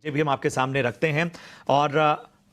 ये भी हम आपके सामने रखते हैं और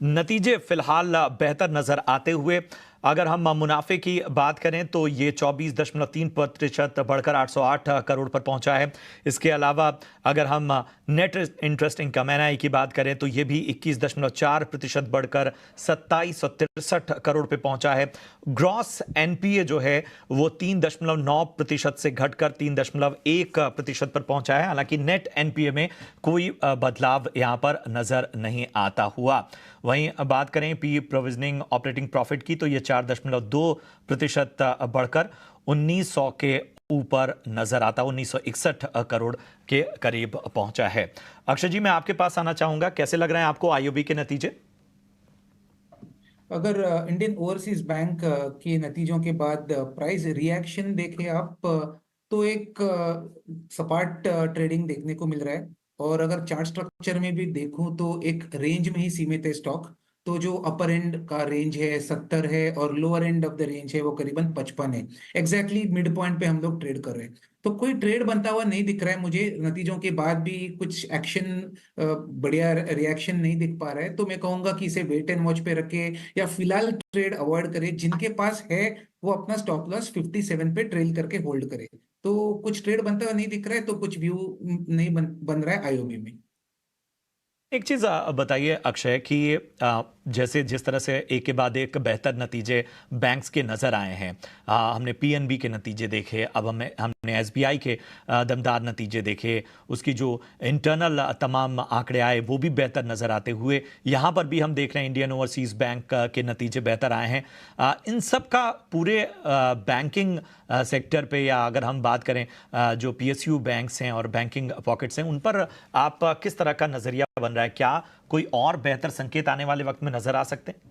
नतीजे फिलहाल बेहतर नजर आते हुए अगर हम मुनाफे की बात करें तो ये 24.3% बढ़कर 808 करोड़ पर पहुंचा है। इसके अलावा अगर हम नेट इंटरेस्ट इनकम एनआई की बात करें तो ये भी 21.4% बढ़कर 2763 करोड़ पे पहुंचा है। ग्रॉस एनपीए जो है वो 3.9% से घटकर 3.1% पर पहुंचा है। हालांकि नेट एनपीए में कोई बदलाव यहां पर नजर नहीं आता हुआ। वहीं बात करें पी प्रोविजनिंग ऑपरेटिंग प्रॉफिट की तो ये 4.2% बढ़कर 1900 के ऊपर नजर आता, 1961 करोड़ के करीब पहुंचा है। अक्षय जी, मैं आपके पास आना चाहूंगा, कैसे लग रहे हैं आपको आईओबी के नतीजे? अगर इंडियन ओवरसीज बैंक के नतीजों के बाद प्राइस रिएक्शन देखें आप, तो एक सपाट ट्रेडिंग देखने को मिल रहा है। और अगर चार्ट स्ट्रक्चर में भी देखूं तो एक रेंज में ही सीमित है स्टॉक। तो जो अपर एंड का रेंज है 70 है और lower end of the range है वो करीबन 55 है। एग्जैक्टली मिड पॉइंट पे हम लोग ट्रेड कर रहे हैं। तो कोई ट्रेड बनता हुआ नहीं दिख रहा है मुझे, नतीजों के बाद भी कुछ एक्शन, बढ़िया रिएक्शन नहीं दिख पा रहा है। तो मैं कहूंगा कि इसे वेट एंड वॉच पे रखे या फिलहाल ट्रेड अवॉइड करे। जिनके पास है वो अपना स्टॉप लॉस 57 पे ट्रेल करके होल्ड करे। तो कुछ ट्रेड बनता हुआ नहीं दिख रहा है, तो कुछ व्यू नहीं बन रहा है आईओबी में। एक चीज बताइए अक्षय कि जैसे जिस तरह से एक के बाद एक बेहतर नतीजे बैंक्स के नजर आए हैं, हमने पीएनबी के नतीजे देखे, अब हमने एसबीआई के दमदार नतीजे देखे, उसकी जो इंटरनल तमाम आंकड़े आए वो भी बेहतर नजर आते हुए, यहाँ पर भी हम देख रहे हैं इंडियन ओवरसीज बैंक के नतीजे बेहतर आए हैं। इन सब का पूरे बैंकिंग सेक्टर पे, या अगर हम बात करें जो पीएसयू बैंक्स हैं और बैंकिंग पॉकेट्स हैं, उन पर आप किस तरह का नजरिया बन रहा है? क्या कोई और बेहतर संकेत आने वाले वक्त में नजर आ सकते हैं?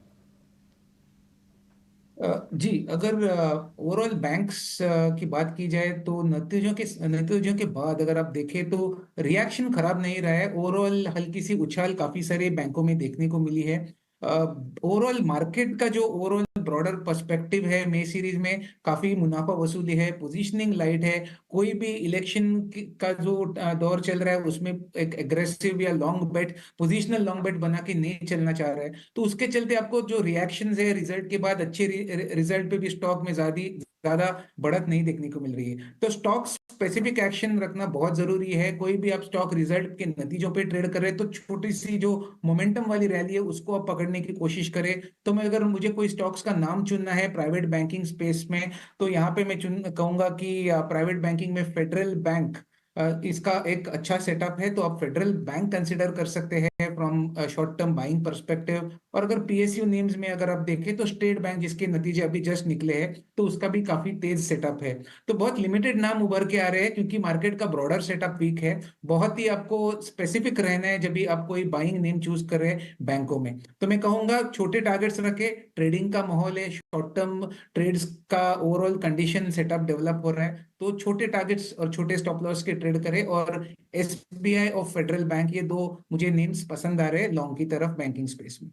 जी, अगर ओवरऑल बैंक्स की बात की जाए तो नतीजों के बाद अगर आप देखें तो रिएक्शन खराब नहीं रहा है। ओवरऑल हल्की सी उछाल काफी सारे बैंकों में देखने को मिली है। ओवरऑल मार्केट का जो ओवरऑल ब्रॉडर पर्सपेक्टिव है, मई सीरीज में काफी मुनाफा वसूली है, पोजीशनिंग लाइट है। कोई भी इलेक्शन का जो दौर चल रहा है उसमें एक एग्रेसिव या लॉन्ग बेट, पोजिशनल लॉन्ग बेट बना के नहीं चलना चाह रहा है। तो उसके चलते आपको जो रिएक्शन है रिजल्ट के बाद, अच्छे रिजल्ट पे भी स्टॉक में ज्यादा बढ़त नहीं देखने को मिल रही है। तो स्टॉक स्पेसिफिक एक्शन रखना बहुत जरूरी है। कोई भी आप स्टॉक रिजल्ट के नतीजों पे ट्रेड कर रहे हैं तो छोटी सी जो मोमेंटम वाली रैली है उसको आप पकड़ने की कोशिश करें। तो मैं, अगर मुझे कोई स्टॉक्स का नाम चुनना है प्राइवेट बैंकिंग स्पेस में, तो यहाँ पे मैं चुन कहूंगा कि प्राइवेट बैंकिंग में फेडरल बैंक इसका एक अच्छा सेटअप है। तो आप फेडरल बैंक कंसिडर कर सकते हैं from short term buying perspective. और अगर पीएसयू नेम्स में अगर आप देखें तो स्टेट बैंक, जिसके नतीजे अभी जस्ट निकले हैं, तो उसका भी काफी तेज सेटअप है। तो बहुत लिमिटेड नाम उभर के आ रहे हैं क्योंकि मार्केट का ब्रॉडर सेटअप वीक है। बहुत ही आपको स्पेसिफिक रहना है जब भी आप कोई बाइंग नेम चूज कर रहे हैं बैंकों में। तो मैं कहूंगा छोटे टारगेट्स रखे, ट्रेडिंग का माहौल है, शॉर्ट टर्म ट्रेड्स का ओवरऑल कंडीशन सेटअप डेवलप हो रहा है। तो छोटे टारगेट्स और छोटे स्टॉप लॉस के ट्रेड करें। और एसबीआई और फेडरल बैंक, ये दो मुझे नेम्स पसंद आ रहे हैं लॉन्ग की तरफ बैंकिंग स्पेस में।